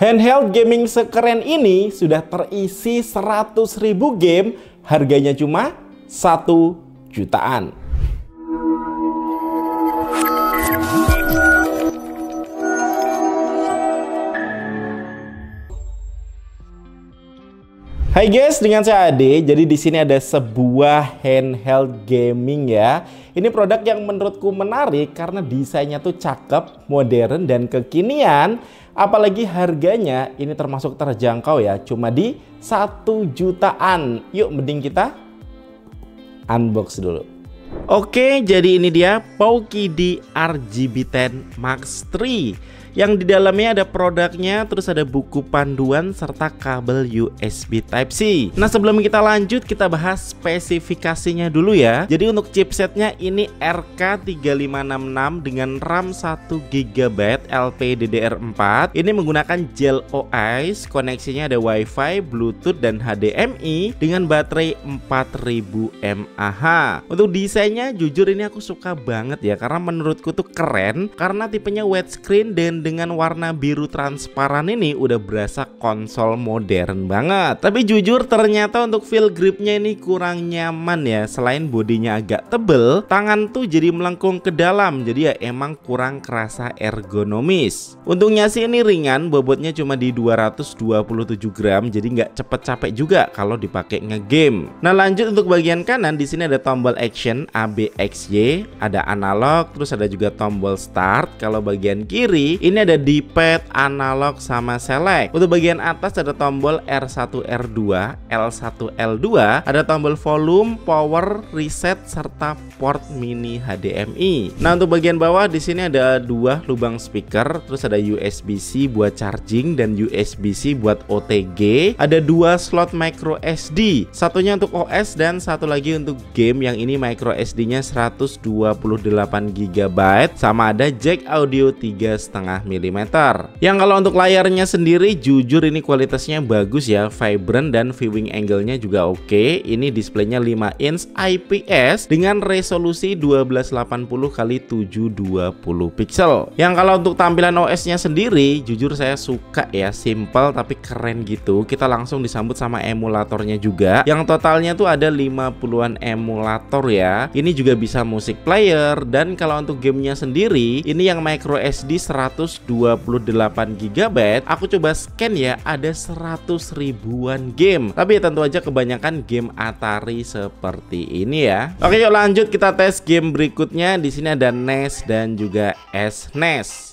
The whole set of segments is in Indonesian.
Handheld gaming sekeren ini sudah terisi 100.000 game, harganya cuma 1 jutaan. Hai guys, dengan saya Ade. Jadi di sini ada sebuah handheld gaming ya. Ini produk yang menurutku menarik karena desainnya tuh cakep, modern dan kekinian. Apalagi harganya ini termasuk terjangkau ya, cuma di 1 jutaan. Yuk mending kita unbox dulu. Oke, jadi ini dia Poki RGB10 Max 3 yang di dalamnya ada produknya, terus ada buku panduan serta kabel USB Type-C. Nah, sebelum kita lanjut, kita bahas spesifikasinya dulu ya. Jadi untuk chipsetnya ini RK3566 dengan RAM 1GB LPDDR4. Ini menggunakan Gel OIS, koneksinya ada WiFi, Bluetooth dan HDMI dengan baterai 4000 mAh. Untuk desainnya jujur ini aku suka banget ya, karena menurutku tuh keren karena tipenya widescreen dan dengan warna biru transparan ini udah berasa konsol modern banget. Tapi jujur ternyata untuk feel gripnya ini kurang nyaman ya. Selain bodinya agak tebel, tangan tuh jadi melengkung ke dalam, jadi ya emang kurang kerasa ergonomis. Untungnya sih ini ringan, bobotnya cuma di 227 gram, jadi nggak cepet capek juga kalau dipakai ngegame. Nah, lanjut untuk bagian kanan, di sini ada tombol action ABXY, ada analog, terus ada juga tombol start. Kalau bagian kiri ini ada D-pad, analog sama select. Untuk bagian atas ada tombol R1 R2, L1 L2, ada tombol volume, power, reset serta port mini HDMI. Nah, untuk bagian bawah di sini ada 2 lubang speaker, terus ada USB-C buat charging dan USB-C buat OTG. Ada 2 slot micro SD, satunya untuk OS dan satu lagi untuk game. Yang ini micro SD-nya 128 GB, sama ada jack audio 3,5 mm. Yang kalau untuk layarnya sendiri jujur ini kualitasnya bagus ya, vibrant dan viewing angle-nya juga oke. Ini displaynya 5 inch IPS dengan resolusi 1280x720 pixel. Yang kalau untuk tampilan OS-nya sendiri jujur saya suka ya, simple tapi keren gitu. Kita langsung disambut sama emulatornya juga, yang totalnya tuh ada 50-an emulator ya. Ini juga bisa music player, dan kalau untuk gamenya sendiri ini yang micro SD 128 GB, aku coba scan ya, ada 100 ribuan game. Tapi ya tentu aja kebanyakan game Atari seperti ini ya. Oke, yuk lanjut kita tes game berikutnya. Di sini ada NES dan juga SNES.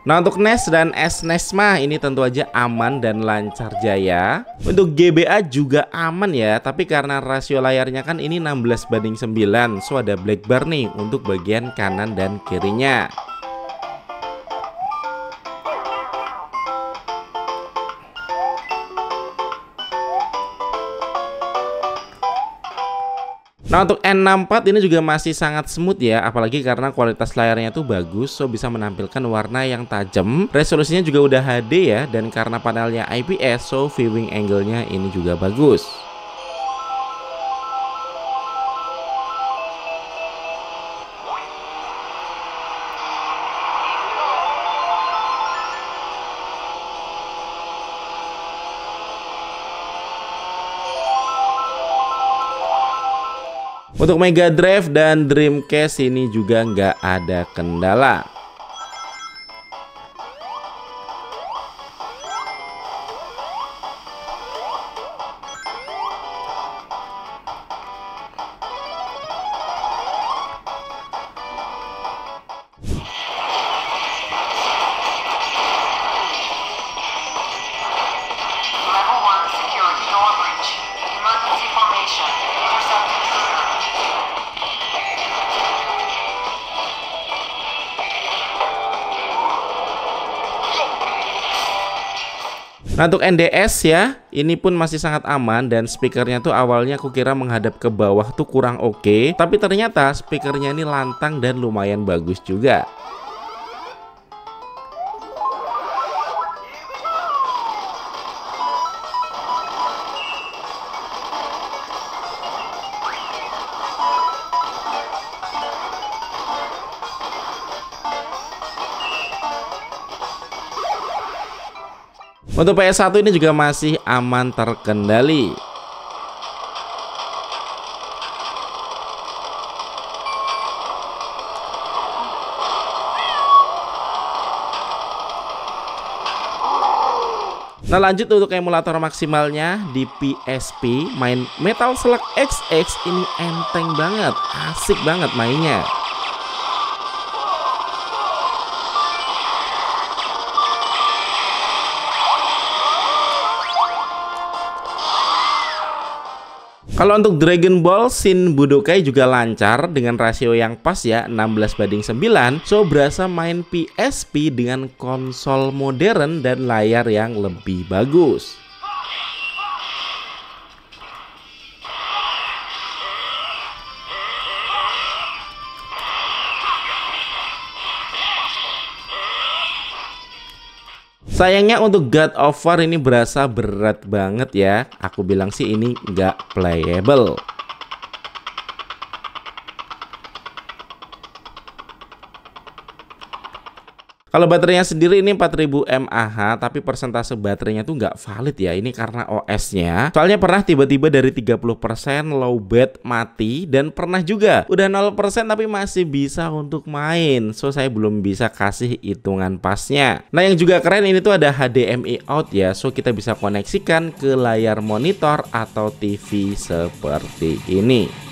Nah, untuk NES dan SNES mah ini tentu aja aman dan lancar jaya. Untuk GBA juga aman ya, tapi karena rasio layarnya kan ini 16:9, so ada black bar nih untuk bagian kanan dan kirinya. Nah, untuk N64 ini juga masih sangat smooth ya, apalagi karena kualitas layarnya tuh bagus, so bisa menampilkan warna yang tajam. Resolusinya juga udah HD ya, dan karena panelnya IPS, so viewing angle-nya ini juga bagus. Untuk Mega Drive dan Dreamcast ini juga nggak ada kendala. Nah, untuk NDS ya, ini pun masih sangat aman dan speakernya tuh awalnya aku kira menghadap ke bawah tuh kurang oke, tapi ternyata speakernya ini lantang dan lumayan bagus juga. Untuk PS1 ini juga masih aman terkendali. Nah, lanjut untuk emulator maksimalnya di PSP, main Metal Slug XX ini enteng banget, asik banget mainnya. Kalau untuk Dragon Ball Shin Budokai juga lancar dengan rasio yang pas ya, 16:9. So berasa main PSP dengan konsol modern dan layar yang lebih bagus. Sayangnya untuk God of War ini berasa berat banget ya. Aku bilang sih ini nggak playable. Kalau baterainya sendiri ini 4000 mAh, tapi persentase baterainya tuh nggak valid ya. Ini karena OS-nya. Soalnya pernah tiba-tiba dari 30% low bat mati, dan pernah juga udah 0% tapi masih bisa untuk main. So saya belum bisa kasih hitungan pasnya. Nah, yang juga keren ini tuh ada HDMI out ya. So kita bisa koneksikan ke layar monitor atau TV seperti ini.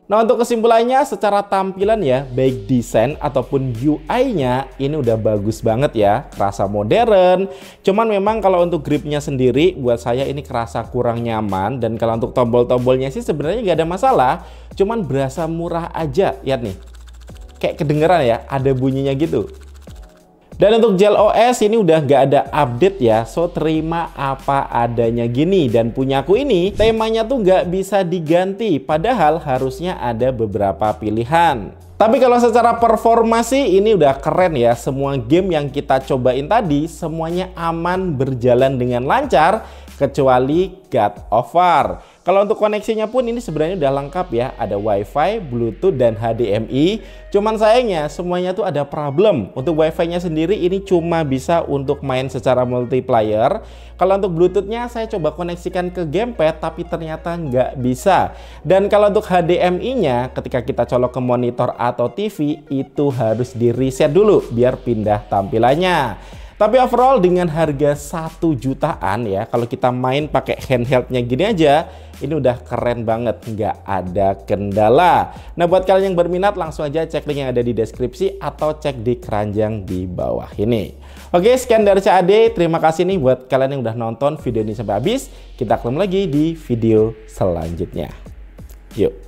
Nah, untuk kesimpulannya secara tampilan ya, baik desain ataupun UI-nya ini udah bagus banget ya, kerasa modern. Cuman memang kalau untuk gripnya sendiri buat saya ini kerasa kurang nyaman, dan kalau untuk tombol-tombolnya sih sebenarnya nggak ada masalah, cuman berasa murah aja. Lihat nih, kayak kedengeran ya, ada bunyinya gitu. Dan untuk Gel OS ini udah nggak ada update ya, so terima apa adanya gini. Dan punyaku ini temanya tuh nggak bisa diganti, padahal harusnya ada beberapa pilihan. Tapi kalau secara performa sih ini udah keren ya. Semua game yang kita cobain tadi semuanya aman, berjalan dengan lancar, kecuali God of War. Kalau untuk koneksinya pun ini sebenarnya udah lengkap ya, ada WiFi, Bluetooth, dan HDMI. Cuman sayangnya semuanya tuh ada problem. Untuk WiFi-nya sendiri ini cuma bisa untuk main secara multiplayer. Kalau untuk Bluetooth-nya saya coba koneksikan ke gamepad, tapi ternyata nggak bisa. Dan kalau untuk HDMI-nya ketika kita colok ke monitor atau TV itu harus di reset dulu biar pindah tampilannya. Tapi overall dengan harga 1 jutaan ya, kalau kita main pakai handheldnya gini aja, ini udah keren banget, nggak ada kendala. Nah, buat kalian yang berminat langsung aja cek link yang ada di deskripsi atau cek di keranjang di bawah ini. Oke, sekian dari CAD. Terima kasih nih buat kalian yang udah nonton video ini sampai habis. Kita ketemu lagi di video selanjutnya. Yuk.